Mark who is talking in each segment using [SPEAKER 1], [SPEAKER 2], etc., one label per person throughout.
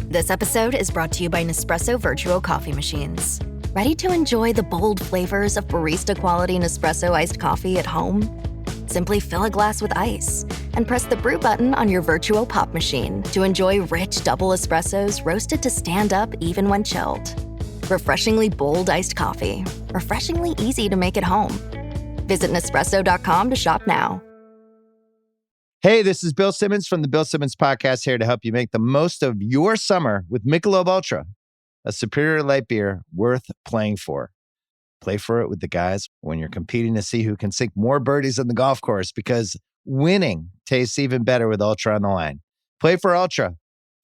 [SPEAKER 1] This episode is brought to you by Nespresso Virtuo Coffee Machines. Ready to enjoy the bold flavors of barista-quality Nespresso iced coffee at home? Simply fill a glass with ice and press the brew button on your Virtuo Pop machine to enjoy rich double espressos roasted to stand up even when chilled. Refreshingly bold iced coffee. Refreshingly easy to make at home. Visit Nespresso.com to shop now.
[SPEAKER 2] Hey, this is Bill Simmons from the Bill Simmons Podcast, here to help you make the most of your summer with Michelob Ultra, a superior light beer worth playing for. Play for it with the guys when you're competing to see who can sink more birdies on the golf course, because winning tastes even better with Ultra on the line. Play for Ultra.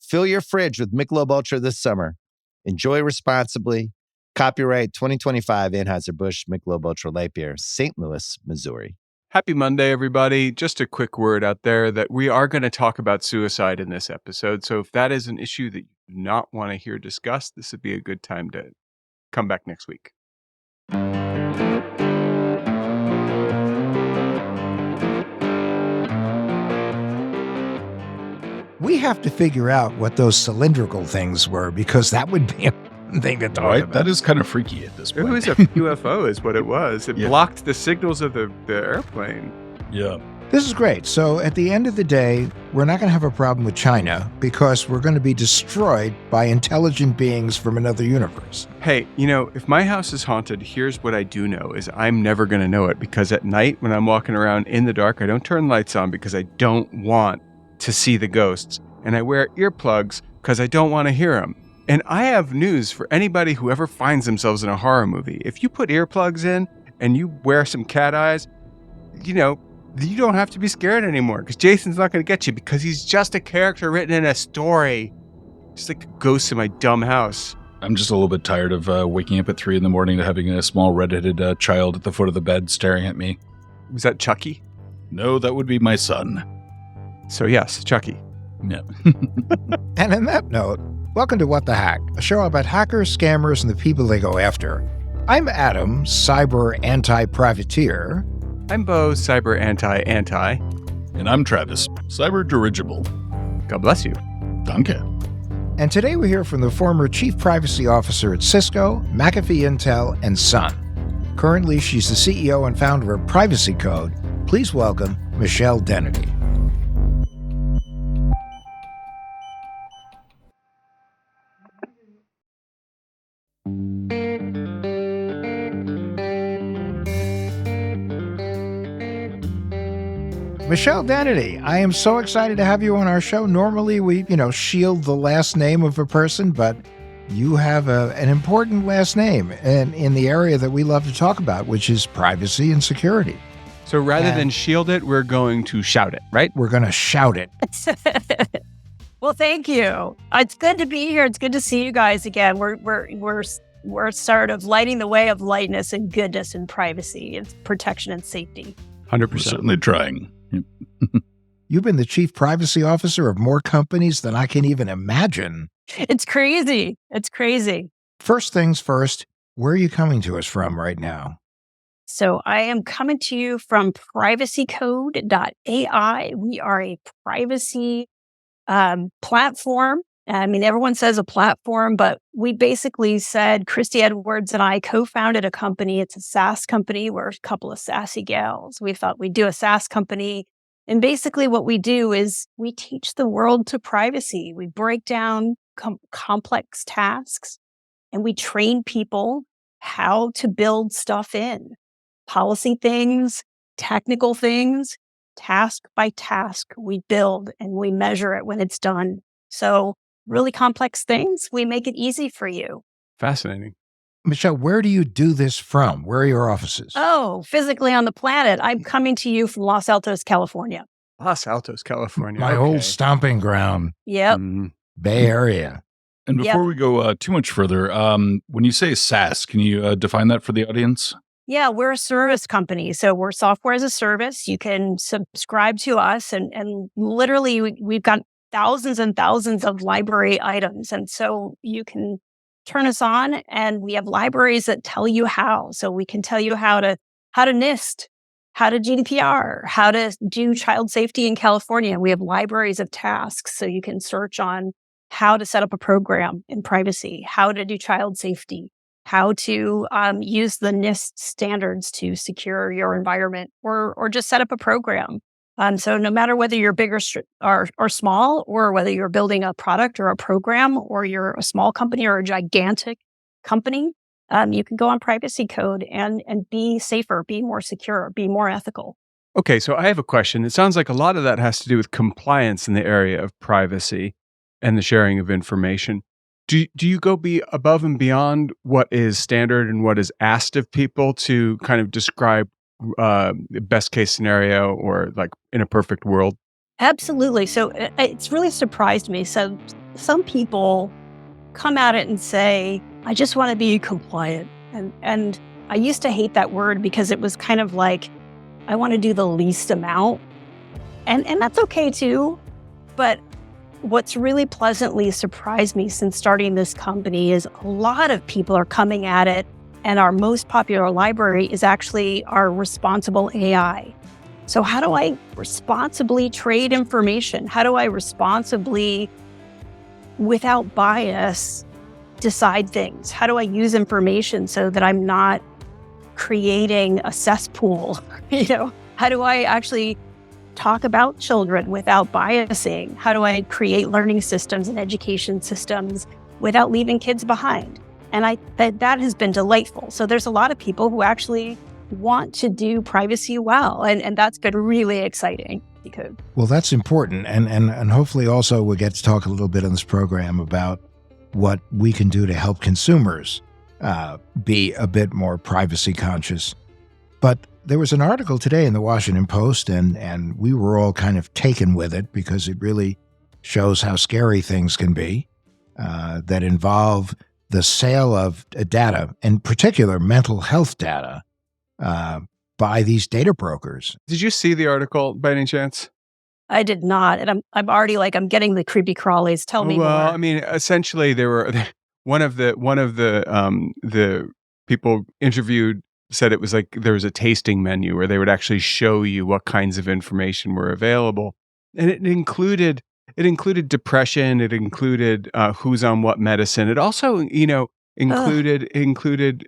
[SPEAKER 2] Fill your fridge with Michelob Ultra this summer. Enjoy responsibly. Copyright 2025 Anheuser-Busch Michelob Ultra Light Beer, St. Louis, Missouri.
[SPEAKER 3] Happy Monday, everybody. Just a quick word out there that we are going to talk about suicide in this episode. So if that is an issue that you do not want to hear discussed, this would be a good time to come back next week.
[SPEAKER 4] We have to figure out what those cylindrical things were, because that would be a thing to talk about.
[SPEAKER 5] That is kind of freaky at this point.
[SPEAKER 3] It was a UFO is what it was. It
[SPEAKER 5] Yeah.
[SPEAKER 3] blocked the signals of the airplane.
[SPEAKER 5] Yeah.
[SPEAKER 4] This is great. So at the end of the day, we're not going to have a problem with China, because we're going to be destroyed by intelligent beings from another universe.
[SPEAKER 3] Hey, if my house is haunted, here's what I do know is I'm never going to know it, because at night when I'm walking around in the dark, I don't turn lights on because I don't want to see the ghosts. And I wear earplugs because I don't want to hear them. And I have news for anybody who ever finds themselves in a horror movie. If you put earplugs in and you wear some cat eyes, you don't have to be scared anymore, because Jason's not going to get you, because he's just a character written in a story. Just like a ghost in my dumb house.
[SPEAKER 5] I'm just a little bit tired of waking up at 3 a.m. to having a small redheaded child at the foot of the bed staring at me.
[SPEAKER 3] Was that Chucky?
[SPEAKER 5] No, that would be my son.
[SPEAKER 3] So yes, Chucky.
[SPEAKER 5] Yeah.
[SPEAKER 4] And on that note, welcome to What the Hack, a show about hackers, scammers, and the people they go after. I'm Adam, cyber anti-privateer.
[SPEAKER 3] I'm Beau, cyber anti.
[SPEAKER 5] And I'm Travis, cyber dirigible.
[SPEAKER 3] God bless you.
[SPEAKER 5] Danke.
[SPEAKER 4] And today we hear from the former chief privacy officer at Cisco, McAfee Intel, and Sun. Currently, she's the CEO and founder of Privacy Code. Please welcome Michelle Dennedy. Michelle Dennedy, I am so excited to have you on our show. Normally we, shield the last name of a person, but you have an important last name in the area that we love to talk about, which is privacy and security.
[SPEAKER 3] So rather than shield it, we're going to shout it, right?
[SPEAKER 4] We're going to shout it.
[SPEAKER 6] Well, thank you. It's good to be here. It's good to see you guys again. We're sort of lighting the way of lightness and goodness and privacy and protection and safety.
[SPEAKER 3] 100%.
[SPEAKER 5] We're certainly trying. Yep.
[SPEAKER 4] You've been the chief privacy officer of more companies than I can even imagine.
[SPEAKER 6] It's crazy. It's crazy.
[SPEAKER 4] First things first, where are you coming to us from right now?
[SPEAKER 6] So I am coming to you from privacycode.ai. We are a privacy platform. I mean, everyone says a platform, but we basically said, Christy Edwards and I co-founded a company. It's a SaaS company. We're a couple of sassy gals. We thought we'd do a SaaS company. And basically what we do is we teach the world to privacy. We break down complex tasks and we train people how to build stuff in. Policy things, technical things, task by task, we build and we measure it when it's done. So really complex things, we make it easy for you.
[SPEAKER 3] Fascinating.
[SPEAKER 4] Michelle, where do you do this from? Where are your offices?
[SPEAKER 6] Oh, physically on the planet. I'm coming to you from Los Altos, California.
[SPEAKER 3] Los Altos, California.
[SPEAKER 4] My old stomping ground,
[SPEAKER 6] Yep.
[SPEAKER 4] Bay Area.
[SPEAKER 5] And before we go too much further, when you say SaaS, can you define that for the audience?
[SPEAKER 6] Yeah, we're a service company. So we're software as a service. You can subscribe to us and literally we've got thousands and thousands of library items. And so you can turn us on and we have libraries that tell you how. So we can tell you how to NIST, how to GDPR, how to do child safety in California. We have libraries of tasks. So you can search on how to set up a program in privacy, how to do child safety, how to use the NIST standards to secure your environment, or just set up a program. So no matter whether you're big or small, or whether you're building a product or a program, or you're a small company or a gigantic company, you can go on privacy code and be safer, be more secure, be more ethical.
[SPEAKER 3] Okay, so I have a question. It sounds like a lot of that has to do with compliance in the area of privacy and the sharing of information. Do you go above and beyond what is standard and what is asked of people to kind of describe the best case scenario or like in a perfect world?
[SPEAKER 6] Absolutely. So it's really surprised me. So some people come at it and say, I just want to be compliant. And I used to hate that word because it was kind of like, I want to do the least amount. And that's okay too. But what's really pleasantly surprised me since starting this company is a lot of people are coming at it, and our most popular library is actually our responsible AI. So how do I responsibly trade information? How do I responsibly, without bias, decide things? How do I use information so that I'm not creating a cesspool? How do I actually talk about children without biasing? How do I create learning systems and education systems without leaving kids behind? And that has been delightful. So there's a lot of people who actually want to do privacy well, and that's been really exciting.
[SPEAKER 4] Well, that's important, and hopefully also we'll get to talk a little bit on this program about what we can do to help consumers be a bit more privacy conscious. But there was an article today in the Washington Post, and we were all kind of taken with it because it really shows how scary things can be that involve the sale of data, in particular mental health data, by these data brokers.
[SPEAKER 3] Did you see the article by any chance?
[SPEAKER 6] I did not, and I'm already like, I'm getting the creepy crawlies. Tell me more.
[SPEAKER 3] Well, I mean, essentially, there were one of the people interviewed said it was like there was a tasting menu where they would actually show you what kinds of information were available, and it included depression, it included who's on what medicine. It also, included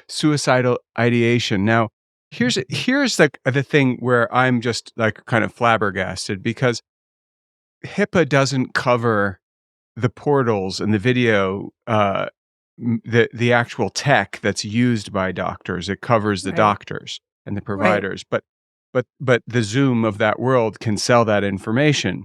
[SPEAKER 3] suicidal ideation. Now, here's the thing where I'm just like kind of flabbergasted, because HIPAA doesn't cover the portals and the video, the actual tech that's used by doctors. It covers the doctors and the providers, but the Zoom of that world can sell that information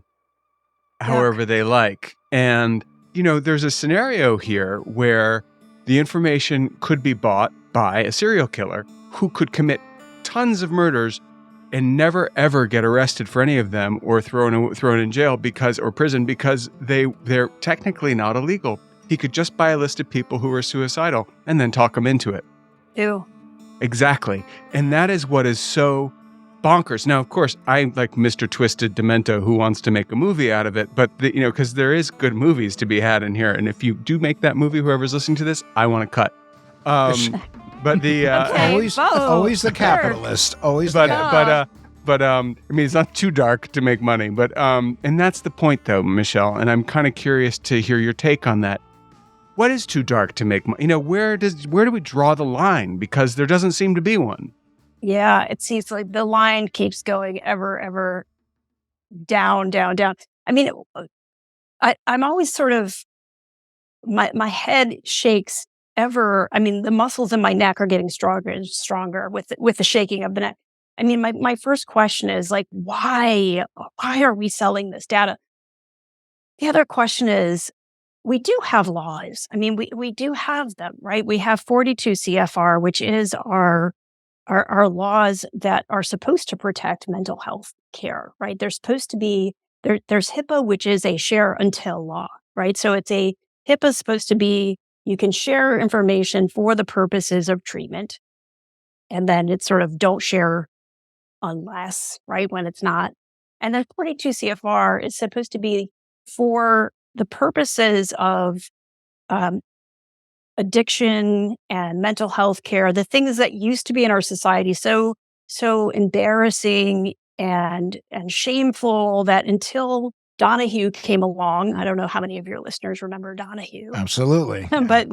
[SPEAKER 3] however they like. And there's a scenario here where the information could be bought by a serial killer who could commit tons of murders and never ever get arrested for any of them, or thrown in jail or prison, because they're technically not illegal. He could just buy a list of people who are suicidal and then talk them into it.
[SPEAKER 6] Ew.
[SPEAKER 3] Exactly. And that is what is so bonkers. Now, of course, I'm like Mr. Twisted Demento who wants to make a movie out of it, but because there is good movies to be had in here. And if you do make that movie, whoever's listening to this, I want to cut. But the
[SPEAKER 4] always the capitalist, always.
[SPEAKER 3] But I mean, it's not too dark to make money. But and that's the point, though, Michelle. And I'm kind of curious to hear your take on that. What is too dark to make money? Where do we draw the line? Because there doesn't seem to be one.
[SPEAKER 6] Yeah, it seems like the line keeps going ever down. I mean, I'm always sort of, my head shakes ever. I mean, the muscles in my neck are getting stronger and stronger with the shaking of the neck. I mean, my first question is like, why are we selling this data? The other question is, we do have laws. I mean, we do have them, right? We have 42 CFR, which is our laws that are supposed to protect mental health care, right? There's supposed to be, there's HIPAA, which is a share until law, right? So HIPAA is supposed to be, you can share information for the purposes of treatment. And then it's sort of don't share unless, right, when it's not. And then 42 CFR is supposed to be for the purposes of addiction and mental health care, the things that used to be in our society so embarrassing and shameful that until Donahue came along. I don't know how many of your listeners remember Donahue.
[SPEAKER 4] Absolutely.
[SPEAKER 6] But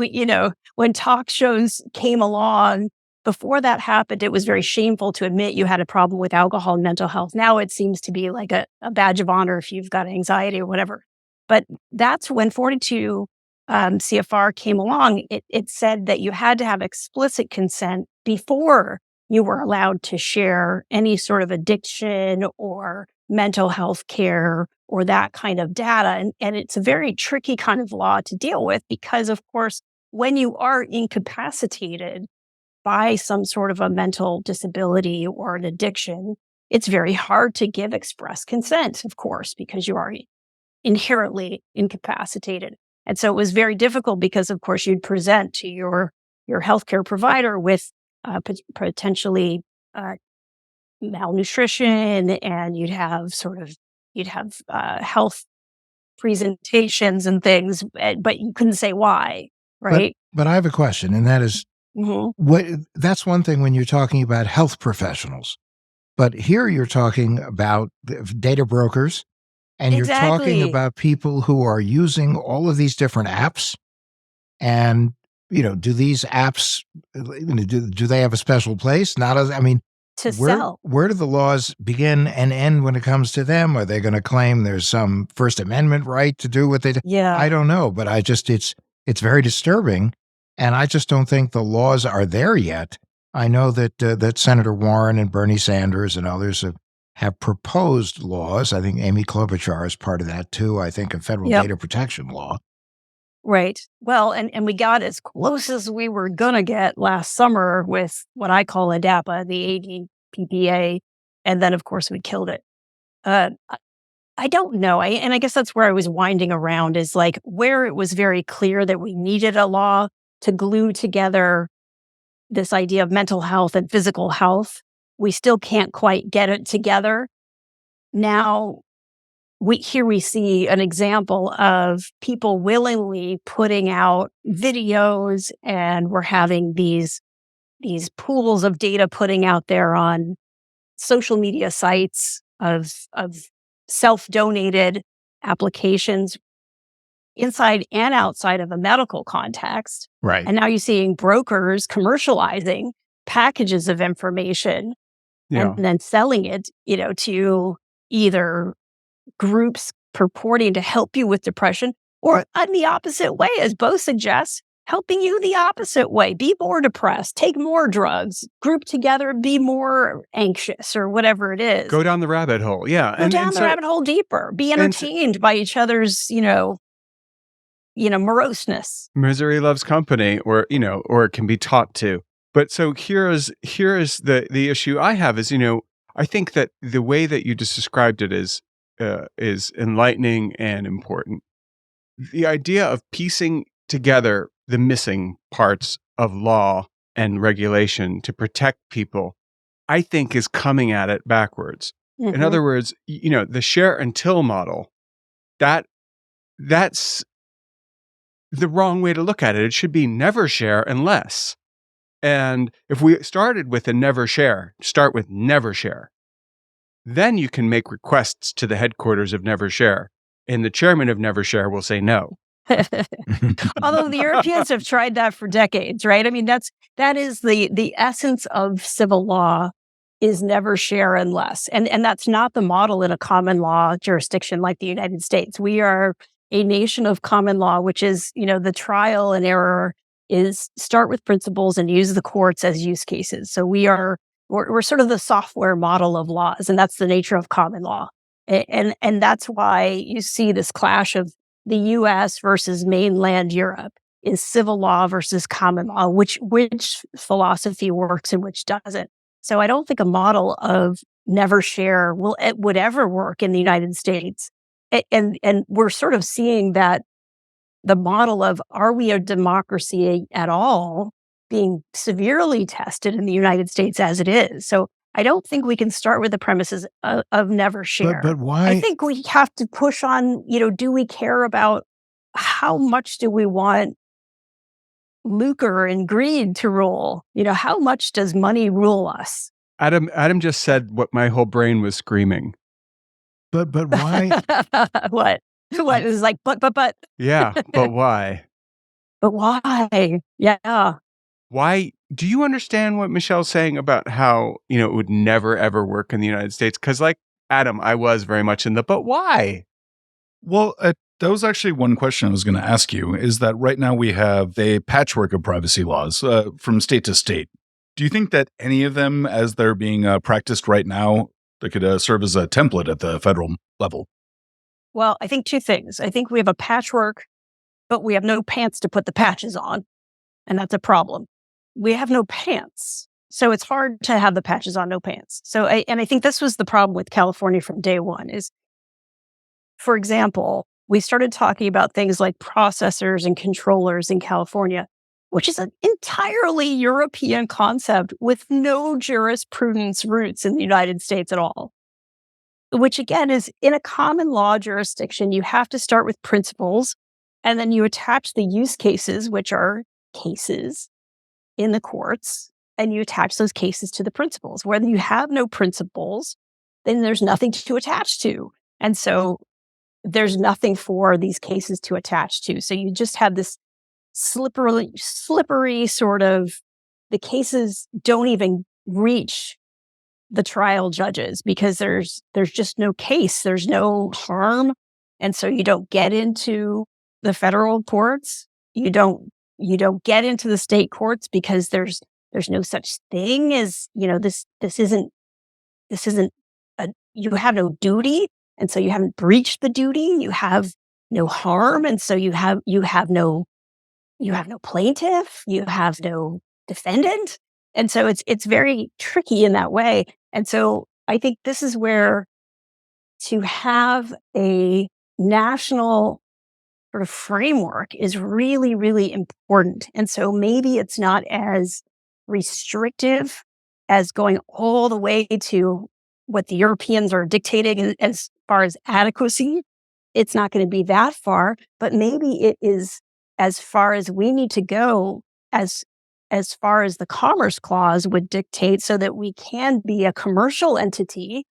[SPEAKER 6] when talk shows came along, before that happened, it was very shameful to admit you had a problem with alcohol and mental health. Now it seems to be like a badge of honor if you've got anxiety or whatever. But that's when 42 CFR came along. It said that you had to have explicit consent before you were allowed to share any sort of addiction or mental health care or that kind of data. And it's a very tricky kind of law to deal with because, of course, when you are incapacitated by some sort of a mental disability or an addiction, it's very hard to give express consent, of course, because you are inherently incapacitated. And so it was very difficult because, of course, you'd present to your healthcare provider with potentially malnutrition, and you'd have health presentations and things, but you couldn't say why, right?
[SPEAKER 4] But I have a question, and that is,
[SPEAKER 6] Mhm.
[SPEAKER 4] that's one thing when you're talking about health professionals. But here you're talking about data brokers, and you're talking
[SPEAKER 6] Exactly.
[SPEAKER 4] about people who are using all of these different apps. And, do these apps, do they have a special place? Not as, I mean,
[SPEAKER 6] To
[SPEAKER 4] where
[SPEAKER 6] sell.
[SPEAKER 4] where do the laws begin and end when it comes to them? Are they going to claim there's some First Amendment right to do what they do?
[SPEAKER 6] Yeah.
[SPEAKER 4] I don't know, but it's very disturbing, and I just don't think the laws are there yet. I know that Senator Warren and Bernie Sanders and others have proposed laws. I think Amy Klobuchar is part of that too. I think a federal
[SPEAKER 6] Yep.
[SPEAKER 4] data protection law.
[SPEAKER 6] Right. Well, and we got as close as we were gonna get last summer with what I call ADAPA, the ADPPA, and then of course we killed it. I don't know. And I guess that's where I was winding around is like where it was very clear that we needed a law to glue together this idea of mental health and physical health. We still can't quite get it together. Now we see an example of people willingly putting out videos, and we're having these pools of data putting out there on social media sites of self-donated applications inside and outside of a medical context.
[SPEAKER 4] Right.
[SPEAKER 6] And now you're seeing brokers commercializing packages of information
[SPEAKER 3] Yeah.
[SPEAKER 6] and then selling it, to either groups purporting to help you with depression, or on the opposite way, as Beau suggests, helping you the opposite way. Be more depressed, take more drugs, group together, be more anxious, or whatever it is.
[SPEAKER 3] Go down the rabbit hole. Yeah.
[SPEAKER 6] Go down the rabbit hole deeper. Be entertained by each other's, moroseness.
[SPEAKER 3] Misery loves company, or it can be taught to. But so here is the issue I have is, I think that the way that you just described it is enlightening and important. The idea of piecing together the missing parts of law and regulation to protect people, I think, is coming at it backwards. In other words, the share until model, that's the wrong way to look at it. It should be never share unless. And if we started with a never share, start with never share, then you can make requests to the headquarters of never share, and the chairman of never share will say no.
[SPEAKER 6] Although the Europeans have tried that for decades, right? I mean, that is the essence of civil law, is never share unless. And that's not the model in a common law jurisdiction like the United States. We are a nation of common law, which is, the trial and error is start with principles and use the courts as use cases. So we're sort of the software model of laws, and that's the nature of common law. And that's why you see this clash of the US versus mainland Europe, is civil law versus common law, which philosophy works and which doesn't. So I don't think a model of never share would ever work in the United States. And we're sort of seeing that the model of, are we a democracy at all, being severely tested in the United States as it is. So I don't think we can start with the premises of never share.
[SPEAKER 4] But why?
[SPEAKER 6] I think we have to push on, do we care about how much do we want lucre and greed to rule? How much does money rule us?
[SPEAKER 3] Adam just said what my whole brain was screaming.
[SPEAKER 4] But why?
[SPEAKER 6] What? What is like, but.
[SPEAKER 3] Yeah, but why?
[SPEAKER 6] But why? Yeah.
[SPEAKER 3] Why? Do you understand what Michelle's saying about how, it would never, ever work in the United States? Because like Adam, I was very much in the, but why?
[SPEAKER 5] Well, that was actually one question I was going to ask you, is that right now we have a patchwork of privacy laws from state to state. Do you think that any of them, as they're being practiced right now, that could serve as a template at the federal level?
[SPEAKER 6] Well, I think two things. I think we have a patchwork, but we have no pants to put the patches on. And that's a problem. We have no pants. So it's hard to have the patches on, no pants. So, I think this was the problem with California from day one is, for example, we started talking about things like processors and controllers in California, which is an entirely European concept with no jurisprudence roots in the United States at all. Which again is in a common law jurisdiction, you have to start with principles and then you attach the use cases, which are cases in the courts, and you attach those cases to the principles. Whether you have no principles, then there's nothing to attach to. And so there's nothing for these cases to attach to. So you just have this slippery sort of, the cases don't even reach the trial judges because there's just no case, there's no harm. And so you don't get into the federal courts. You don't get into the state courts because there's no such thing as, this isn't you have no duty. And so you haven't breached the duty. You have no harm. And so you have no plaintiff. You have no defendant. And so it's very tricky in that way. And so I think this is where to have a national sort of framework is really, really important. And so maybe it's not as restrictive as going all the way to what the Europeans are dictating as far as adequacy. It's not going to be that far, but maybe it is as far as we need to go as far as the Commerce Clause would dictate so that we can be a commercial entity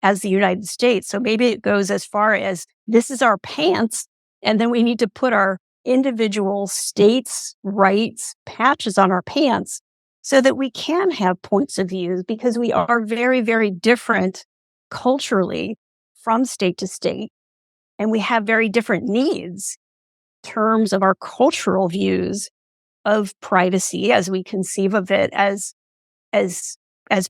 [SPEAKER 6] as the United States. So maybe it goes as far as this is our pants, and then we need to put our individual states' rights patches on our pants so that we can have points of view because we are very, very different culturally from state to state. And we have very different needs in terms of our cultural views of privacy as we conceive of it as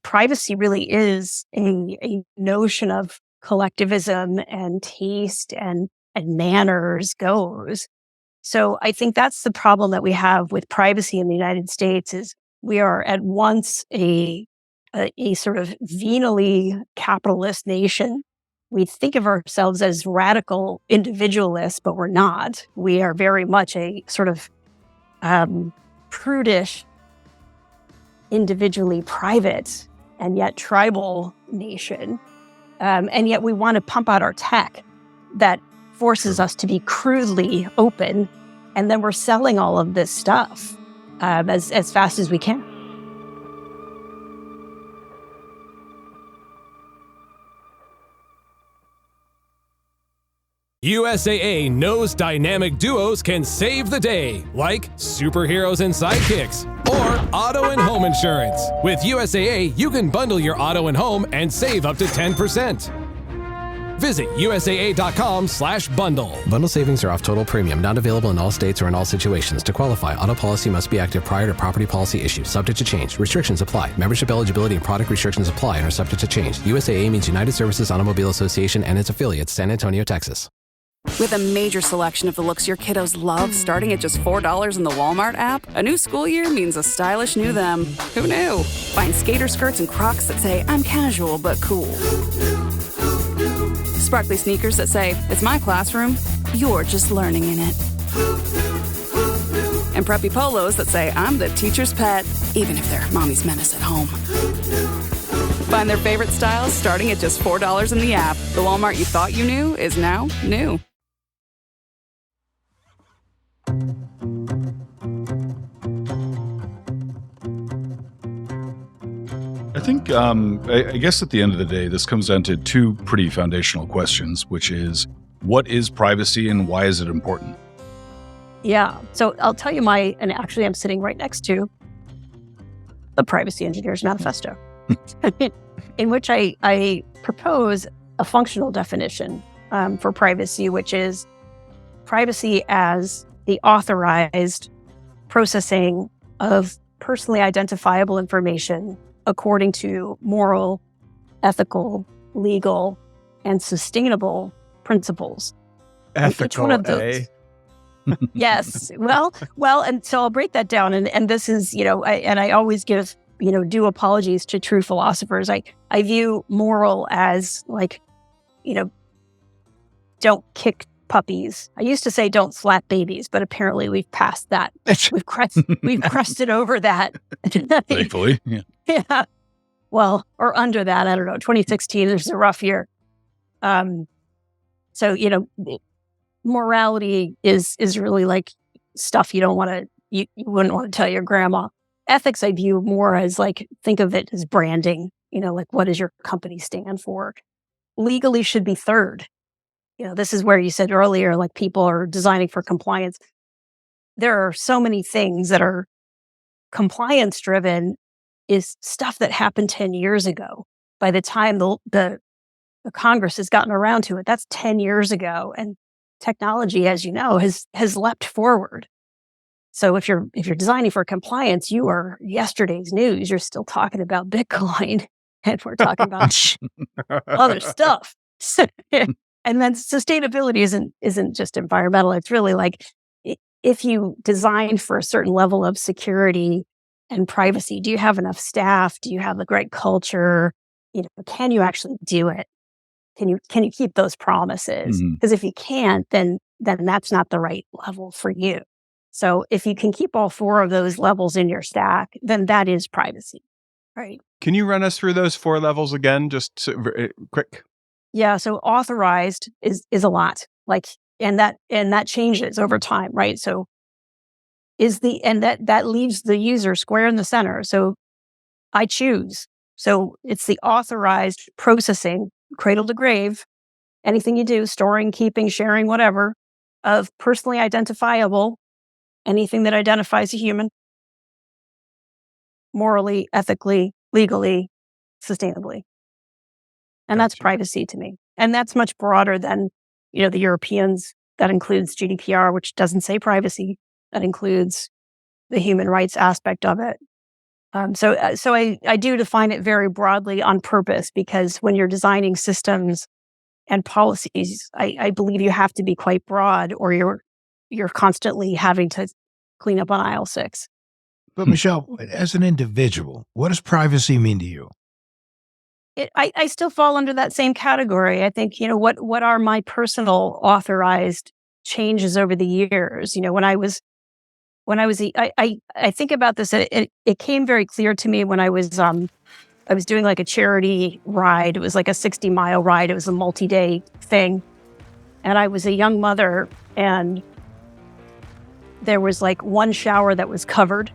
[SPEAKER 6] privacy really is a notion of collectivism and taste and manners goes. So I think that's the problem that we have with privacy in the United States is we are at once a sort of venally capitalist nation. We think of ourselves as radical individualists, but we're not. We are very much a sort of prudish, individually private, and yet tribal nation. And yet we want to pump out our tech that forces us to be crudely open. And then we're selling all of this stuff as fast as we can.
[SPEAKER 7] USAA knows dynamic duos can save the day, like superheroes and sidekicks, or auto and home insurance. With USAA, you can bundle your auto and home and save up to 10%. Visit USAA.com/bundle.
[SPEAKER 8] Bundle savings are off total premium, not available in all states or in all situations. To qualify, auto policy must be active prior to property policy issue, subject to change. Restrictions apply. Membership eligibility and product restrictions apply and are subject to change. USAA means United Services Automobile Association and its affiliates, San Antonio, Texas.
[SPEAKER 9] With a major selection of the looks your kiddos love starting at just $4 in the Walmart app, a new school year means a stylish new them. Who knew? Find skater skirts and Crocs that say, I'm casual but cool. Sparkly sneakers that say, it's my classroom, you're just learning in it. And preppy polos that say, I'm the teacher's pet, even if they're mommy's menace at home. Find their favorite styles starting at just $4 in the app. The Walmart you thought you knew is now new.
[SPEAKER 5] think, I guess at the end of the day, this comes down to two pretty foundational questions, which is, what is privacy and why is it important?
[SPEAKER 6] Yeah. So I'll tell you and actually I'm sitting right next to the Privacy Engineers Manifesto, in which I propose a functional definition for privacy, which is privacy as the authorized processing of personally identifiable information according to moral, ethical, legal, and sustainable principles.
[SPEAKER 3] Ethical,
[SPEAKER 6] each one of those. Yes. Well, and so I'll break that down. And this is, I always give, due apologies to true philosophers. I view moral as like, don't kick puppies. I used to say don't slap babies, but apparently we've passed that. We've crested over that.
[SPEAKER 5] Thankfully. Yeah.
[SPEAKER 6] Yeah. Well, or under that, I don't know. 2016 is a rough year. So, morality is really like stuff you don't want to, you wouldn't want to tell your grandma. Ethics, I view more as like, think of it as branding, like what does your company stand for? Legally should be third. This is where you said earlier, like people are designing for compliance. There are so many things that are compliance driven is stuff that happened 10 years ago. By the time the Congress has gotten around to it, that's 10 years ago. And technology, as you know, has leapt forward. So if you're designing for compliance, you are yesterday's news. You're still talking about Bitcoin, and we're talking about other stuff. And then sustainability isn't just environmental. It's really like if you design for a certain level of security and privacy, do you have enough staff? Do you have the right culture? Can you actually do it? Can you keep those promises? Because if you can't, then that's not the right level for you. So if you can keep all four of those levels in your stack, then that is privacy, right?
[SPEAKER 3] Can you run us through those 4 levels again, just quick?
[SPEAKER 6] Yeah. So authorized is a lot, like, and that changes over time, right? So that leaves the user square in the center. So I choose. So it's the authorized processing, cradle to grave, anything you do, storing, keeping, sharing, whatever, of personally identifiable, anything that identifies a human, morally, ethically, legally, sustainably. And that's privacy to me. And that's much broader than, the Europeans. That includes GDPR, which doesn't say privacy. That includes the human rights aspect of it. So I do define it very broadly on purpose, because when you're designing systems and policies, I believe you have to be quite broad, or you're constantly having to clean up on aisle 6.
[SPEAKER 4] But Michelle, as an individual, what does privacy mean to you?
[SPEAKER 6] I still fall under that same category. I think, what are my personal authorized changes over the years? I think about this. It came very clear to me when I was doing like a charity ride. It was like a 60-mile ride. It was a multi-day thing. And I was a young mother, and there was like one shower that was covered.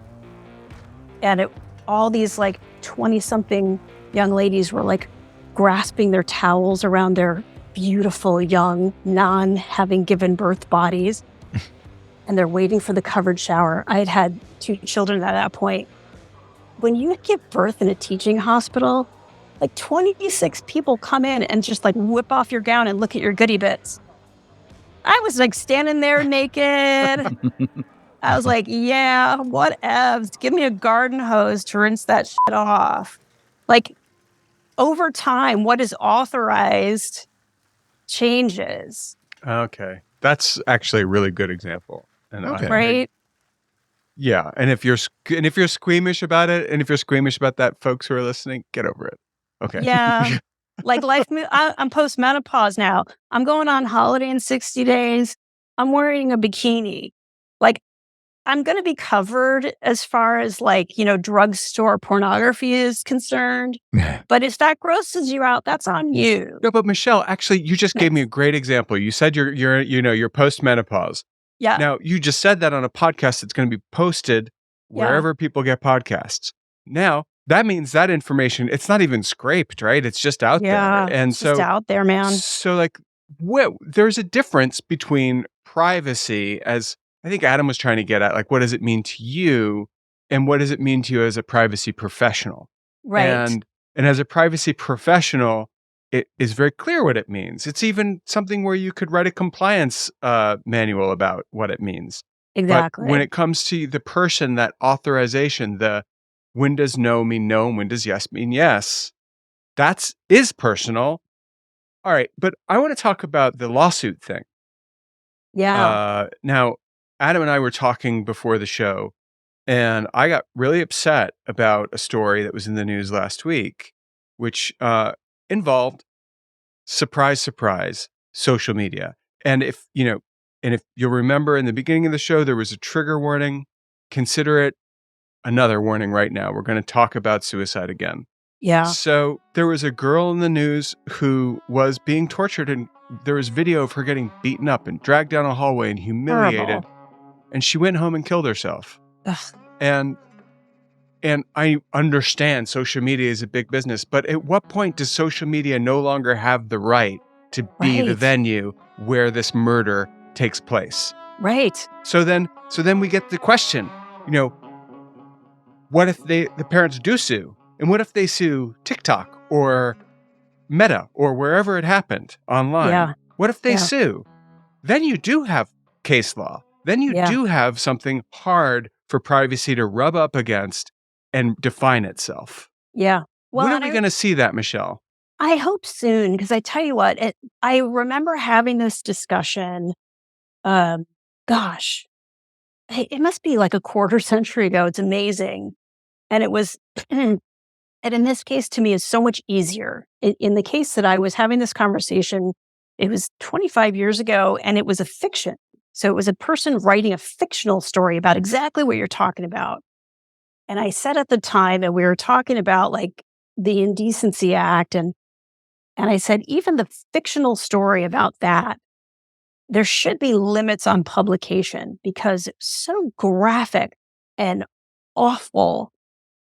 [SPEAKER 6] And all these like 20-something young ladies were like grasping their towels around their beautiful, young, having given birth bodies. And they're waiting for the covered shower. I had 2 children at that point. When you give birth in a teaching hospital, like 26 people come in and just like whip off your gown and look at your goodie bits. I was like standing there naked. I was like, yeah, whatevs. Give me a garden hose to rinse that shit off. Like, over time, what is authorized changes.
[SPEAKER 3] Okay. That's actually a really good example. And
[SPEAKER 6] right?
[SPEAKER 3] Yeah. And if you're squeamish about it, and if you're squeamish about that, folks who are listening, get over it. Okay.
[SPEAKER 6] Yeah. Like I'm post-menopause now. I'm going on holiday in 60 days. I'm wearing a bikini. Like, I'm going to be covered as far as like, drugstore pornography is concerned. But if that grosses you out, that's on you.
[SPEAKER 3] No, but Michelle, actually, you just gave me a great example. You said you're post-menopause.
[SPEAKER 6] Yeah.
[SPEAKER 3] Now, you just said that on a podcast that's going to be posted wherever people get podcasts. Now, that means that information, it's not even scraped, right? It's just out
[SPEAKER 6] Yeah,
[SPEAKER 3] there. And
[SPEAKER 6] it's just out there, man.
[SPEAKER 3] so like, there's a difference between privacy, as I think Adam was trying to get at, like, what does it mean to you, and what does it mean to you as a privacy professional?
[SPEAKER 6] Right.
[SPEAKER 3] And as a privacy professional, it is very clear what it means. It's even something where you could write a compliance manual about what it means.
[SPEAKER 6] Exactly.
[SPEAKER 3] But when it comes to the person, that authorization, when does no mean no and when does yes mean yes, is personal. All right, but I want to talk about the lawsuit thing.
[SPEAKER 6] Yeah.
[SPEAKER 3] Now, Adam and I were talking before the show, and I got really upset about a story that was in the news last week, which involved, surprise, surprise, social media. And if you'll remember in the beginning of the show, there was a trigger warning. Consider it another warning right now. We're going to talk about suicide again.
[SPEAKER 6] Yeah.
[SPEAKER 3] So there was a girl in the news who was being tortured, and there was video of her getting beaten up and dragged down a hallway and humiliated.
[SPEAKER 6] Horrible.
[SPEAKER 3] And she went home and killed herself.
[SPEAKER 6] Ugh.
[SPEAKER 3] And I understand social media is a big business, but at what point does social media no longer have the right to be the
[SPEAKER 6] Right.
[SPEAKER 3] venue where this murder takes place?
[SPEAKER 6] Right.
[SPEAKER 3] So then we get the question, what if the parents do sue? And what if they sue TikTok or Meta or wherever it happened online?
[SPEAKER 6] Yeah.
[SPEAKER 3] What if they
[SPEAKER 6] Yeah.
[SPEAKER 3] sue? Then you do have case law. Then you
[SPEAKER 6] Yeah.
[SPEAKER 3] do have something hard for privacy to rub up against and define itself.
[SPEAKER 6] Yeah. Well,
[SPEAKER 3] when are
[SPEAKER 6] and
[SPEAKER 3] we going to see that, Michelle?
[SPEAKER 6] I hope soon, because I tell you what, I remember having this discussion. Gosh, it must be like a quarter century ago. It's amazing, and it was, and in this case, to me, is so much easier. In the case that I was having this conversation, it was 25 years ago, and it was a fiction. So it was a person writing a fictional story about exactly what you're talking about. And I said at the time, and we were talking about like the Indecency Act, and I said, even the fictional story about that, there should be limits on publication because it's so graphic and awful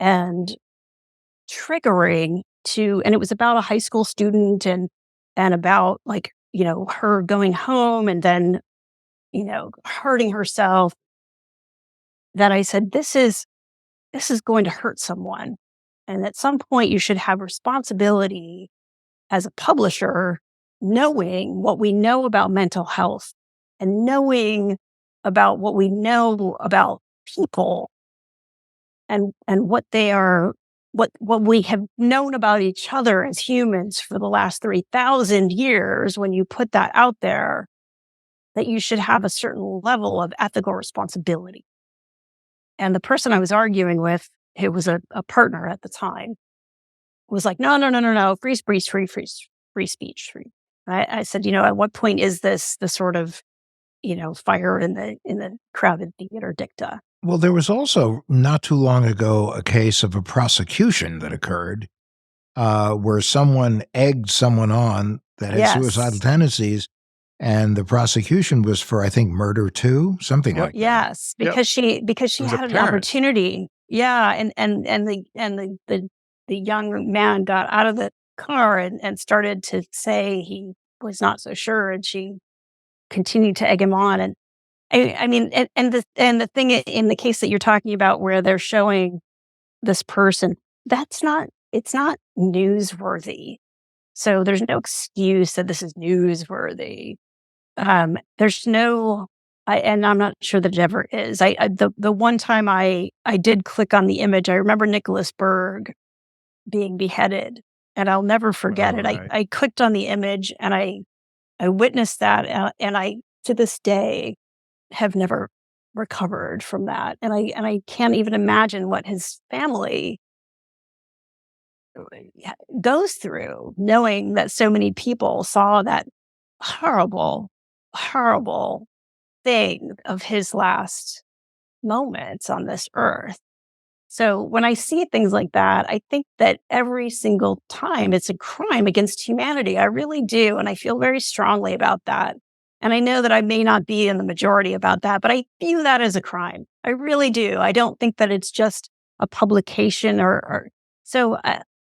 [SPEAKER 6] and triggering and it was about a high school student and about like, her going home and then, hurting herself, that I said, this is going to hurt someone. And at some point you should have responsibility as a publisher, knowing what we know about mental health and knowing about what we know about people and what they are, what we have known about each other as humans for the last 3,000 years. When you put that out there, that you should have a certain level of ethical responsibility. And the person I was arguing with, who was a partner at the time, was like, no, free speech. I said, at what point is this the sort of, fire in the crowded theater dicta?
[SPEAKER 4] Well, there was also not too long ago a case of a prosecution that occurred where someone egged someone on that had suicidal tendencies, and the prosecution was for, I think, murder too, something like that.
[SPEAKER 6] Yes, because she had an opportunity. Yeah, and the young man got out of the car and started to say he was not so sure, and she continued to egg him on. And I mean, and the thing in the case that you're talking about, where they're showing this person, it's not newsworthy. So there's no excuse that this is newsworthy. There's no, and I'm not sure that it ever is. The one time I did click on the image, I remember Nicholas Berg being beheaded, and I'll never forget it.
[SPEAKER 3] Right.
[SPEAKER 6] I clicked on the image and I witnessed that, and I to this day have never recovered from that, and I can't even imagine what his family goes through, knowing that so many people saw that horrible thing of his last moments on this earth. So when I see things like that, I think that every single time it's a crime against humanity. I really do. And I feel very strongly about that. And I know that I may not be in the majority about that, but I view that as a crime. I really do. I don't think that it's just a publication or So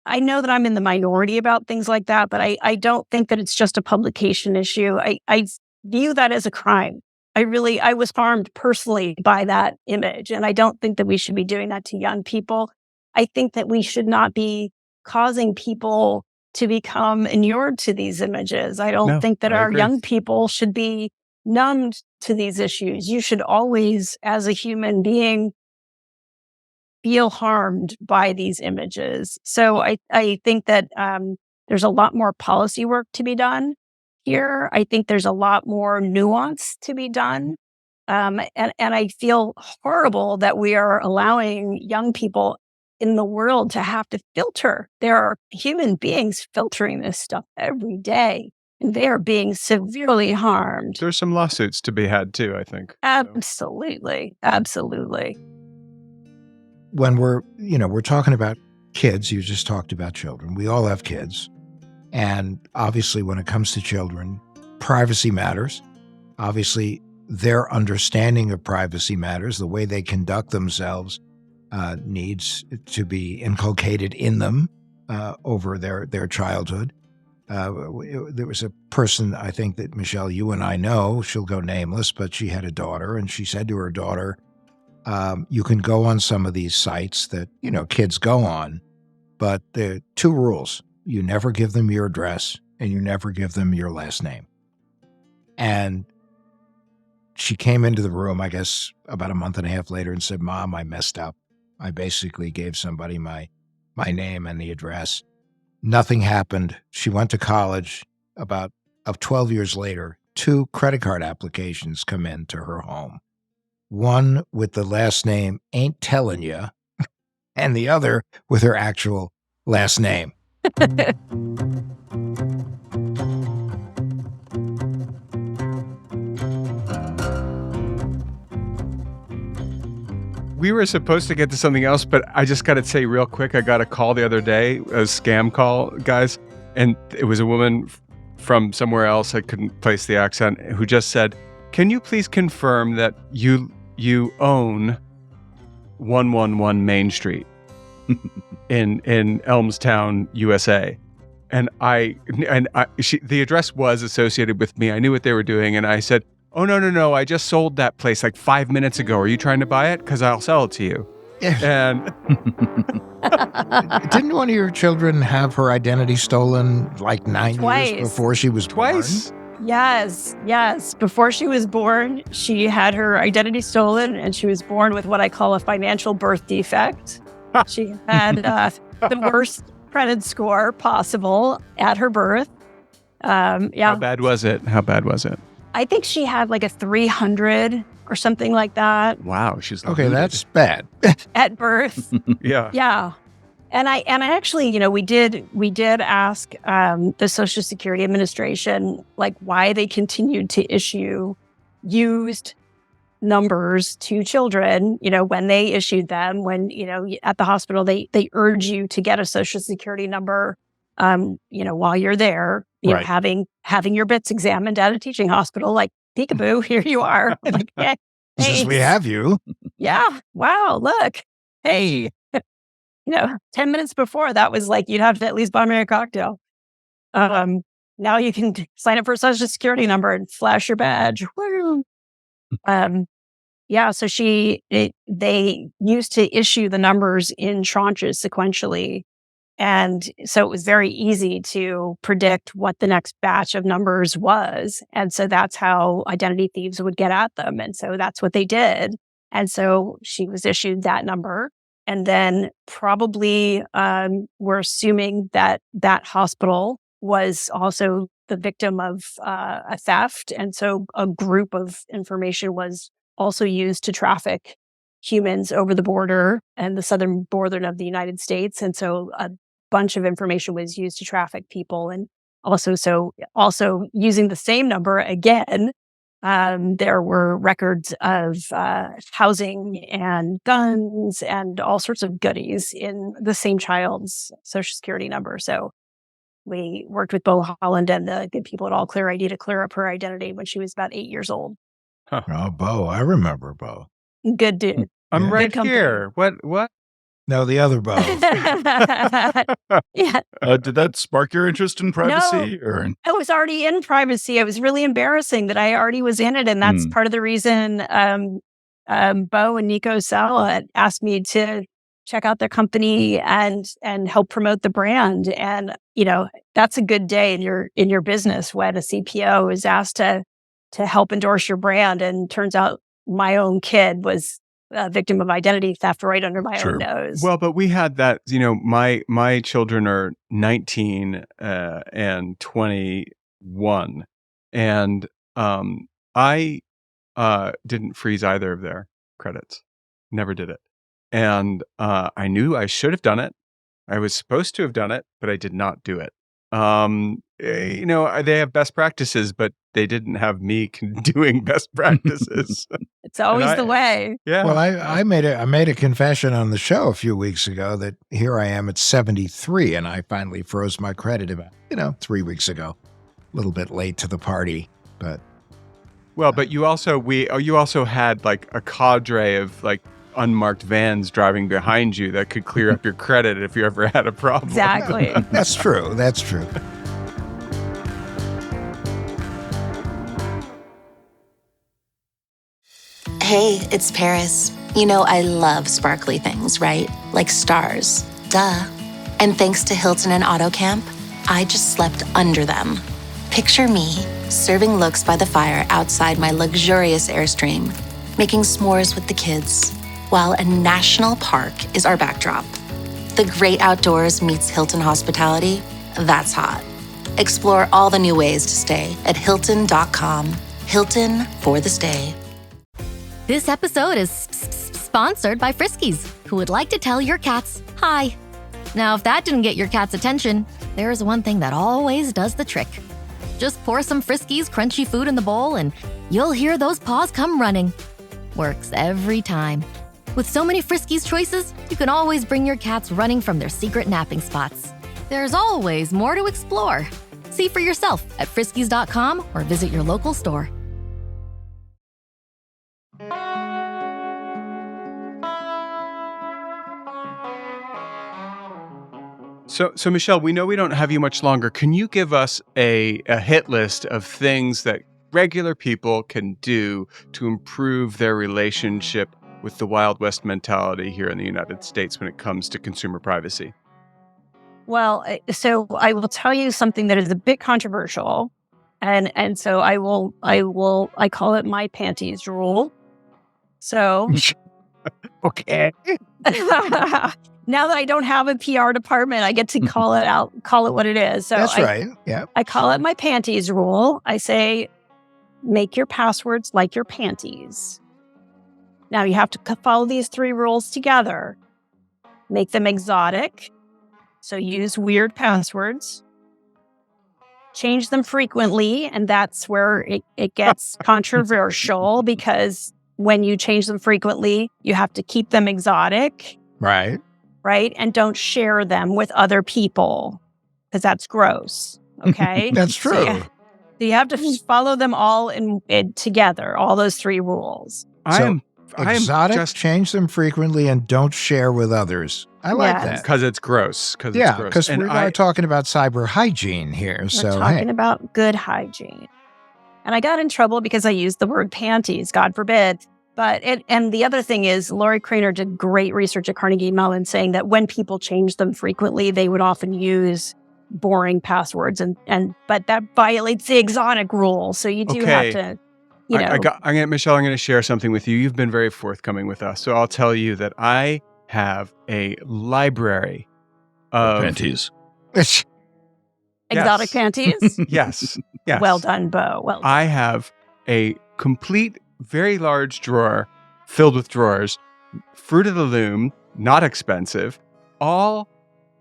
[SPEAKER 6] I know that I'm in the minority about things like that, but I don't think that it's just a publication issue. I view that as a crime. I was harmed personally by that image. And I don't think that we should be doing that to young people. I think that we should not be causing people to become inured to these images. I don't think that our young people should be numbed to these issues. You should always, as a human being, feel harmed by these images. So I think that there's a lot more policy work to be done here. I think there's a lot more nuance to be done. And I feel horrible that we are allowing young people in the world to have to filter. There are human beings filtering this stuff every day, and they are being severely harmed.
[SPEAKER 3] There's some lawsuits to be had too, I think.
[SPEAKER 6] Absolutely. Absolutely.
[SPEAKER 4] When we're talking about kids, you just talked about children. We all have kids. And obviously, when it comes to children, privacy matters. Obviously, their understanding of privacy matters. The way they conduct themselves needs to be inculcated in them over their childhood. There was a person, I think that, Michelle, you and I know, she'll go nameless, but she had a daughter, and she said to her daughter, you can go on some of these sites that, kids go on, but there are two rules. You never give them your address, and you never give them your last name. And she came into the room, I guess, about a month and a half later and said, Mom, I messed up. I basically gave somebody my name and the address. Nothing happened. She went to college. About 12 years later, 2 credit card applications come into her home. One with the last name Ain't Tellin' Ya, and the other with her actual last name.
[SPEAKER 3] We were supposed to get to something else, but I just got to say real quick, I got a call the other day, a scam call, guys, and it was a woman from somewhere else, I couldn't place the accent, who just said, can you please confirm that you own 111 Main Street in Elmstown, USA? And the address was associated with me. I knew what they were doing, and I said, oh, no, I just sold that place like 5 minutes ago. Are you trying to buy it? Because I'll sell it to you. And
[SPEAKER 4] didn't one of your children have her identity stolen like 9 years before she was born?
[SPEAKER 6] Yes. Before she was born, she had her identity stolen, and she was born with what I call a financial birth defect. She had the worst credit score possible at her birth.
[SPEAKER 3] How bad was it?
[SPEAKER 6] I think she had like a 300 or something like that.
[SPEAKER 3] Wow, she's
[SPEAKER 4] okay. That's bad
[SPEAKER 6] at birth. Yeah. And I actually, we did ask the Social Security Administration like why they continued to issue used numbers to children. When they issued them, when at the hospital they urge you to get a Social Security number. While you're there,
[SPEAKER 4] right.
[SPEAKER 6] having your bits examined at a teaching hospital, like peekaboo, here you are. Like, hey,
[SPEAKER 4] we have you.
[SPEAKER 6] Yeah. Wow. Look. Hey. 10 minutes before that was like you'd have to at least buy me a cocktail. Now you can sign up for a Social Security number and flash your badge. Woo. Yeah. So they used to issue the numbers in tranches sequentially. And so it was very easy to predict what the next batch of numbers was. And so that's how identity thieves would get at them. And so that's what they did. And so she was issued that number. And then probably we're assuming that that hospital was also the victim of a theft. And so a group of information was also used to traffic humans over the border and the southern border of the United States. And so a bunch of information was used to traffic people. And also using the same number again, there were records of housing and guns and all sorts of goodies in the same child's Social Security number. So we worked with Beau Holland and the good people at All Clear ID to clear up her identity when she was about 8 years old.
[SPEAKER 4] Huh. Oh, Beau. I remember Beau.
[SPEAKER 6] Good dude.
[SPEAKER 3] I'm right here. What?
[SPEAKER 4] No, the other Beau.
[SPEAKER 6] Yeah.
[SPEAKER 5] Did that spark your interest in privacy? Or
[SPEAKER 6] I was already in privacy. It was really embarrassing that I already was in it. And that's part of the reason Beau and Nico Sala asked me to check out their company and help promote the brand. And, that's a good day in your business when a CPO is asked to help endorse your brand. And turns out my own kid was a victim of identity theft right under my own nose.
[SPEAKER 3] Well, but we had that, my children are 19 and 21. And I didn't freeze either of their credits. Never did it. And I knew I should have done it. I was supposed to have done it, but I did not do it. They have best practices, but they didn't have me doing best practices.
[SPEAKER 6] It's always the way.
[SPEAKER 3] Yeah.
[SPEAKER 4] Well, I made a confession on the show a few weeks ago that here I am at 73, and I finally froze my credit about 3 weeks ago. A little bit late to the party, but
[SPEAKER 3] well, but you also had like a cadre of like unmarked vans driving behind you that could clear up your credit if you ever had a problem.
[SPEAKER 6] Exactly.
[SPEAKER 4] That's true. That's true.
[SPEAKER 1] Hey, it's Paris. I love sparkly things, right? Like stars. Duh. And thanks to Hilton and AutoCamp, I just slept under them. Picture me serving looks by the fire outside my luxurious Airstream, making s'mores with the kids, while a national park is our backdrop. The great outdoors meets Hilton hospitality. That's hot. Explore all the new ways to stay at Hilton.com. Hilton for the stay.
[SPEAKER 10] This episode is sponsored by Friskies, who would like to tell your cats hi. Now, if that didn't get your cat's attention, there is one thing that always does the trick. Just pour some Friskies crunchy food in the bowl and you'll hear those paws come running. Works every time. With so many Friskies choices, you can always bring your cats running from their secret napping spots. There's always more to explore. See for yourself at Friskies.com or visit your local store.
[SPEAKER 3] So Michelle, we know we don't have you much longer. Can you give us a hit list of things that regular people can do to improve their relationship with the Wild West mentality here in the United States when it comes to consumer privacy?
[SPEAKER 6] Well, so I will tell you something that is a bit controversial, and so I call it my panties rule. So,
[SPEAKER 4] Okay.
[SPEAKER 6] Now that I don't have a PR department, I get to call it what it is. So
[SPEAKER 4] That's right. Yeah.
[SPEAKER 6] I call it my panties rule. I say, make your passwords like your panties. Now you have to follow these 3 rules together. Make them exotic. So use weird passwords. Change them frequently. And that's where it gets controversial because when you change them frequently, you have to keep them exotic.
[SPEAKER 4] Right.
[SPEAKER 6] Right? And don't share them with other people because that's gross. Okay?
[SPEAKER 4] That's true.
[SPEAKER 6] So you have to follow them all in together, all those 3 rules.
[SPEAKER 4] Exotic, change them frequently, and don't share with others. I like that.
[SPEAKER 3] Because it's gross.
[SPEAKER 4] Because we are talking about cyber hygiene here.
[SPEAKER 6] We're talking about good hygiene. And I got in trouble because I used the word panties, God forbid. And the other thing is, Lori Craner did great research at Carnegie Mellon saying that when people change them frequently, they would often use boring passwords, but that violates the exotic rule. So you do have to,
[SPEAKER 3] Michelle, I'm going to share something with you. You've been very forthcoming with us. So I'll tell you that I have a library of
[SPEAKER 5] panties.
[SPEAKER 6] Exotic panties?
[SPEAKER 3] Yes.
[SPEAKER 6] Well done, Beau. Well done.
[SPEAKER 3] I have a complete, very large drawer filled with drawers, Fruit of the Loom, not expensive, all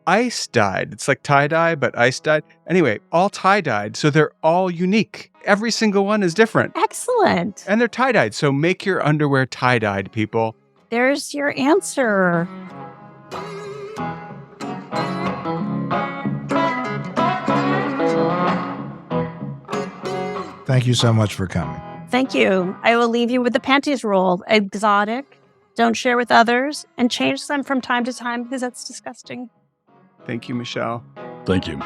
[SPEAKER 3] ice dyed. It's like tie dye, but ice dyed. Anyway, all tie dyed. So they're all unique. Every single one is different.
[SPEAKER 6] Excellent.
[SPEAKER 3] And they're tie dyed. So make your underwear tie dyed, people.
[SPEAKER 6] There's your answer.
[SPEAKER 4] Thank you so much for coming.
[SPEAKER 6] Thank you. I will leave you with the panties rule. Exotic, Don't share with others, and change them from time to time because that's disgusting.
[SPEAKER 3] Thank you, Michelle.
[SPEAKER 5] Thank you.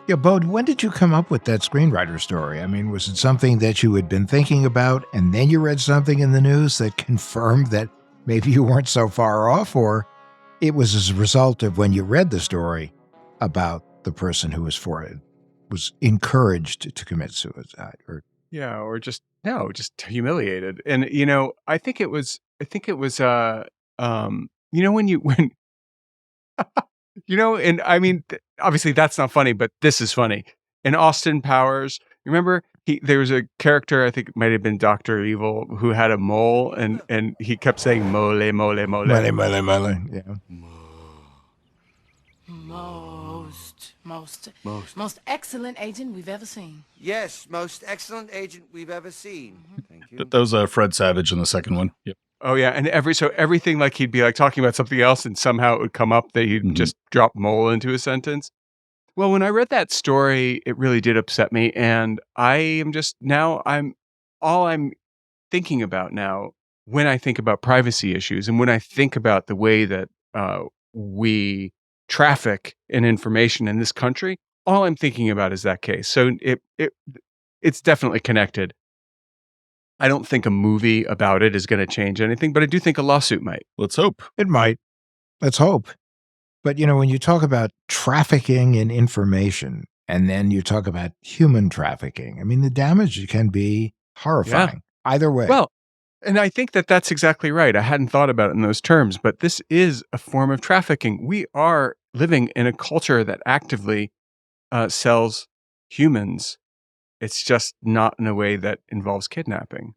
[SPEAKER 4] Yeah, Beau, when did you come up with that screenwriter story? I mean, was it something that you had been thinking about and then you read something in the news that confirmed that maybe you weren't so far off, or it was as a result of when you read the story about the person who was encouraged to commit suicide? Or
[SPEAKER 3] Yeah, or just humiliated. And I think it was when and I mean, obviously that's not funny, but this is funny. In Austin Powers, remember there was a character, I think it might have been Dr. Evil, who had a mole and he kept saying mole, mole, mole.
[SPEAKER 4] Mole, mole, mole. Yeah.
[SPEAKER 11] Most excellent agent we've ever seen.
[SPEAKER 12] Yes, most excellent agent we've ever seen. Thank you.
[SPEAKER 5] That was Fred Savage in the second one. Yep.
[SPEAKER 3] Oh yeah, and everything, like he'd be like talking about something else, and somehow it would come up that he'd just drop mole into a sentence. Well, when I read that story, it really did upset me, and I'm thinking about now when I think about privacy issues, and when I think about the way that we traffic in information in this country, all I'm thinking about is that case. So it's definitely connected. I don't think a movie about it is going to change anything, but I do think a lawsuit might.
[SPEAKER 5] Let's hope.
[SPEAKER 4] It might. Let's hope. But, when you talk about trafficking in information and then you talk about human trafficking, I mean, the damage can be horrifying either way.
[SPEAKER 3] Well, and I think that that's exactly right. I hadn't thought about it in those terms, but this is a form of trafficking. We are living in a culture that actively sells humans. It's just not in a way that involves kidnapping.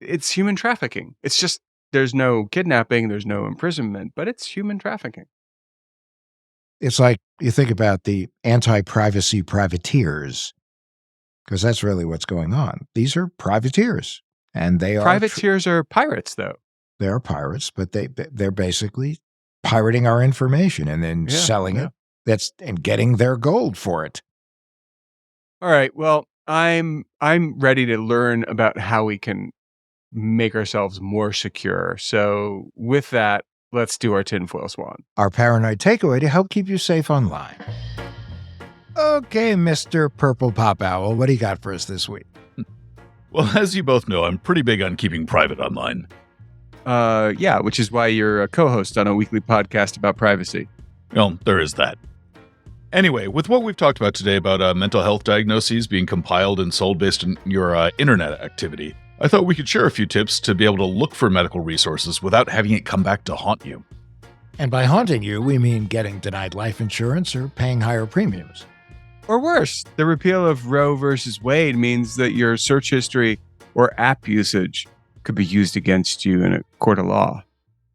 [SPEAKER 3] It's human trafficking. It's just there's no kidnapping, there's no imprisonment, but it's human trafficking.
[SPEAKER 4] It's like you think about the anti-privacy privateers, because that's really what's going on. These are privateers, and they are
[SPEAKER 3] privateers are pirates, though.
[SPEAKER 4] They are pirates, but they're basically pirating our information and then selling it. And getting their gold for it.
[SPEAKER 3] All right. Well, I'm ready to learn about how we can make ourselves more secure. So with that, let's do our tinfoil swan.
[SPEAKER 4] Our paranoid takeaway to help keep you safe online. Okay, Mr. Purple Pop Owl, what do you got for us this week?
[SPEAKER 5] Well, as you both know, I'm pretty big on keeping private online.
[SPEAKER 3] Yeah, which is why you're a co-host on a weekly podcast about privacy.
[SPEAKER 5] Well, there is that. Anyway, with what we've talked about today about mental health diagnoses being compiled and sold based on your internet activity, I thought we could share a few tips to be able to look for medical resources without having it come back to haunt you.
[SPEAKER 4] And by haunting you, we mean getting denied life insurance or paying higher premiums.
[SPEAKER 3] Or worse, the repeal of Roe versus Wade means that your search history or app usage could be used against you in a court of law.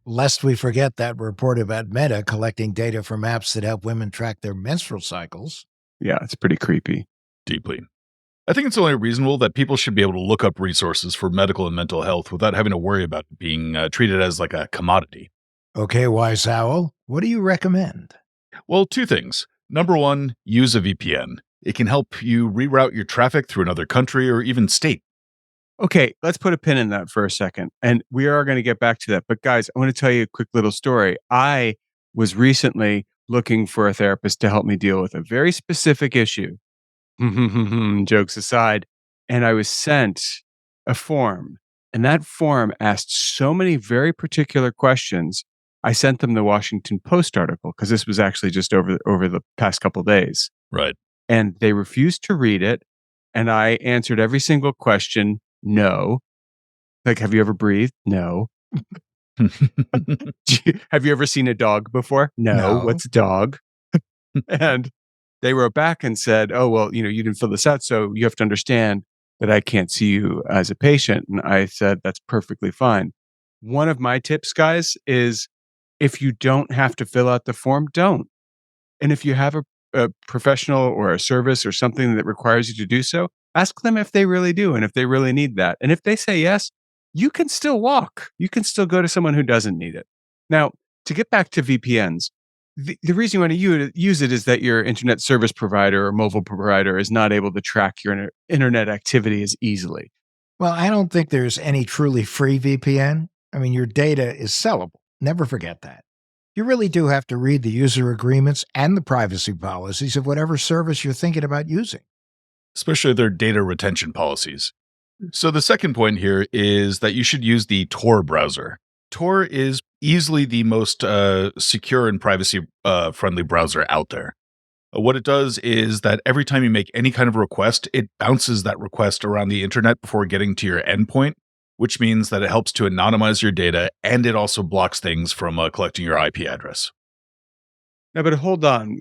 [SPEAKER 4] Lest we forget that report about Meta collecting data from apps that help women track their menstrual cycles.
[SPEAKER 3] Yeah, it's pretty creepy.
[SPEAKER 5] Deeply. I think it's only reasonable that people should be able to look up resources for medical and mental health without having to worry about it being treated as like a commodity.
[SPEAKER 4] Okay, Wise Owl, what do you recommend?
[SPEAKER 5] Well, two things. Number one, use a VPN. It can help you reroute your traffic through another country or even state.
[SPEAKER 3] Okay, let's put a pin in that for a second. And we are going to get back to that. But guys, I want to tell you a quick little story. I was recently looking for a therapist to help me deal with a very specific issue. Jokes aside. And I was sent a form. And that form asked so many very particular questions. I sent them the Washington Post article because this was actually just over the past couple of days.
[SPEAKER 5] Right.
[SPEAKER 3] And they refused to read it. And I answered every single question. No. Like, have you ever breathed? No. Have you ever seen a dog before? No. What's a dog? And they wrote back and said, oh, well, you didn't fill this out. So you have to understand that I can't see you as a patient. And I said, that's perfectly fine. One of my tips, guys, is if you don't have to fill out the form, don't. And if you have a professional or a service or something that requires you to do so, ask them if they really do and if they really need that. And if they say yes, you can still walk. You can still go to someone who doesn't need it. Now, to get back to VPNs, the reason you want to use it is that your internet service provider or mobile provider is not able to track your internet activity as easily.
[SPEAKER 4] Well, I don't think there's any truly free VPN. I mean, your data is sellable. Never forget that. You really do have to read the user agreements and the privacy policies of whatever service you're thinking about using.
[SPEAKER 5] Especially their data retention policies. So the second point here is that you should use the Tor browser. Tor is easily the most secure and privacy-friendly browser out there. What it does is that every time you make any kind of request, it bounces that request around the internet before getting to your endpoint, which means that it helps to anonymize your data, and it also blocks things from collecting your IP address.
[SPEAKER 3] No, but hold on.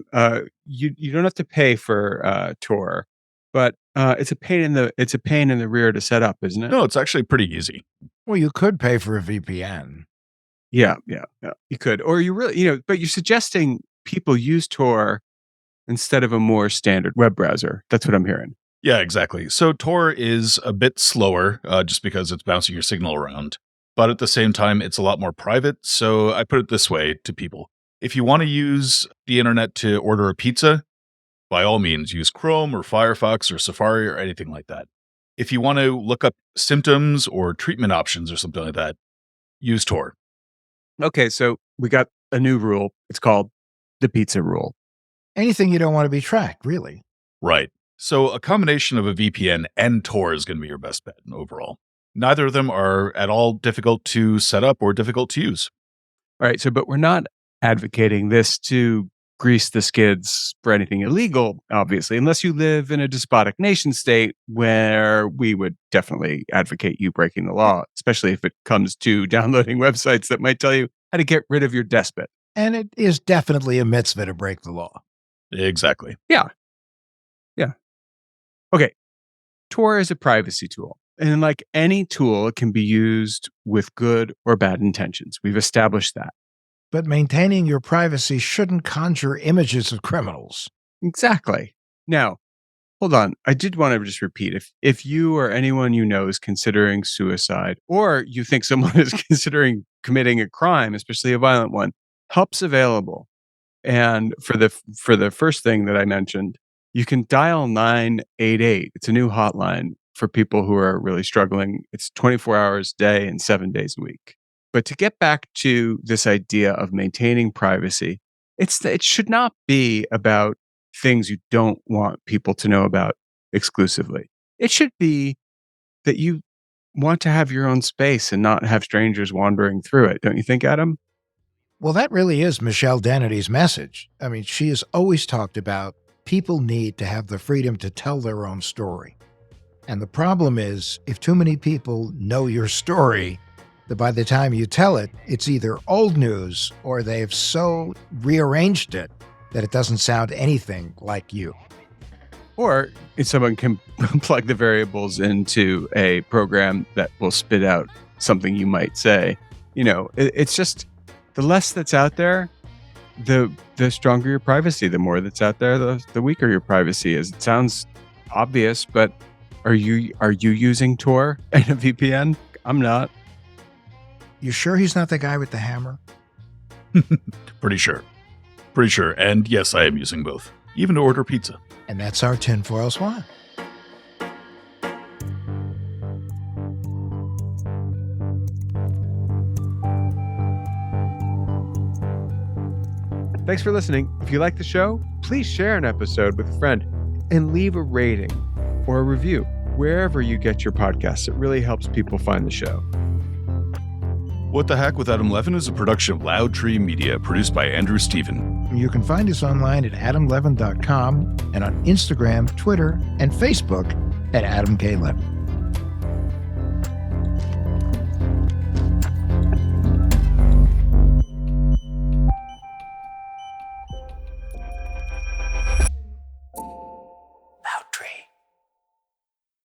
[SPEAKER 3] You don't have to pay for Tor, but it's a pain in the rear to set up, isn't it?
[SPEAKER 5] No, it's actually pretty easy.
[SPEAKER 4] Well, you could pay for a VPN.
[SPEAKER 3] Yeah. You could, or you really, but you're suggesting people use Tor instead of a more standard web browser. That's what I'm hearing.
[SPEAKER 5] Yeah, exactly. So Tor is a bit slower just because it's bouncing your signal around. But at the same time, it's a lot more private. So I put it this way to people. If you want to use the internet to order a pizza, by all means, use Chrome or Firefox or Safari or anything like that. If you want to look up symptoms or treatment options or something like that, use Tor.
[SPEAKER 3] Okay, so we got a new rule. It's called the pizza rule.
[SPEAKER 4] Anything you don't want to be tracked, really.
[SPEAKER 5] Right. So a combination of a VPN and Tor is going to be your best bet overall. Neither of them are at all difficult to set up or difficult to use.
[SPEAKER 3] All right, but we're not advocating this to grease the skids for anything illegal, obviously, unless you live in a despotic nation state where we would definitely advocate you breaking the law, especially if it comes to downloading websites that might tell you how to get rid of your despot.
[SPEAKER 4] And it is definitely a mitzvah to break the law.
[SPEAKER 5] Exactly.
[SPEAKER 3] Yeah. Okay. Tor is a privacy tool. And like any tool, it can be used with good or bad intentions. We've established that.
[SPEAKER 4] But maintaining your privacy shouldn't conjure images of criminals.
[SPEAKER 3] Exactly. Now, hold on. I did want to just repeat, if you or anyone you know is considering suicide, or you think someone is considering committing a crime, especially a violent one, help's available. And for the first thing that I mentioned, you can dial 988. It's a new hotline for people who are really struggling. It's 24 hours a day and 7 days a week. But to get back to this idea of maintaining privacy, it should not be about things you don't want people to know about exclusively. It should be that you want to have your own space and not have strangers wandering through it. Don't you think, Adam?
[SPEAKER 4] Well, that really is Michelle Dennedy's message. I mean, she has always talked about people need to have the freedom to tell their own story. And the problem is, if too many people know your story, that by the time you tell it, it's either old news or they've so rearranged it that it doesn't sound anything like you.
[SPEAKER 3] Or if someone can plug the variables into a program that will spit out something you might say. It's just the less that's out there, the stronger your privacy. The more that's out there, the weaker your privacy is. It sounds obvious, but are you using Tor and a VPN? I'm not.
[SPEAKER 4] You sure he's not the guy with the hammer?
[SPEAKER 5] Pretty sure. And yes, I am using both, even to order pizza.
[SPEAKER 4] And that's our tinfoil swan.
[SPEAKER 3] Thanks for listening. If you like the show, please share an episode with a friend and leave a rating or a review wherever you get your podcasts. It really helps people find the show.
[SPEAKER 5] What the Hack with Adam Levin is a production of Loud Tree Media, produced by Andrew Stephen.
[SPEAKER 4] You can find us online at adamlevin.com and on Instagram, Twitter, and Facebook at Adam K. Levin.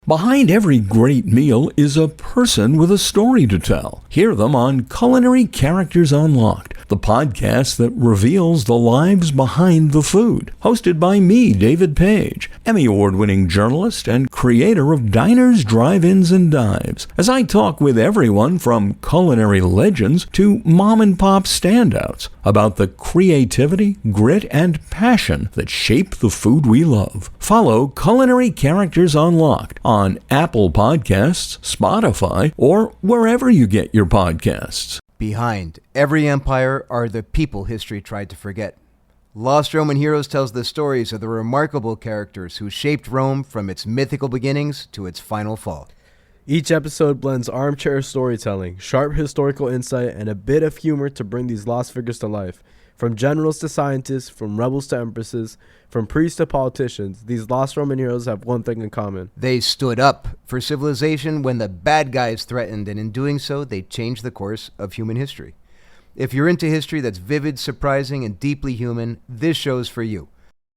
[SPEAKER 13] Behind every great meal is a person with a story to tell. Hear them on Culinary Characters Unlocked, the the podcast that reveals the lives behind the food. Hosted by me, David Page, Emmy Award-winning journalist and creator of Diners, Drive-Ins, and Dives, as I talk with everyone from culinary legends to mom-and-pop standouts about the creativity, grit, and passion that shape the food we love. Follow Culinary Characters Unlocked on Apple Podcasts, Spotify, or wherever you get your podcasts.
[SPEAKER 14] Behind every empire are the people history tried to forget. Lost Roman Heroes tells the stories of the remarkable characters who shaped Rome from its mythical beginnings to its final fall.
[SPEAKER 15] Each episode blends armchair storytelling, sharp historical insight, and a bit of humor to bring these lost figures to life. From generals to scientists, from rebels to empresses, from priests to politicians, these lost Roman heroes have one thing in common.
[SPEAKER 14] They stood up for civilization when the bad guys threatened, and in doing so, they changed the course of human history. If you're into history that's vivid, surprising, and deeply human, this show's for you.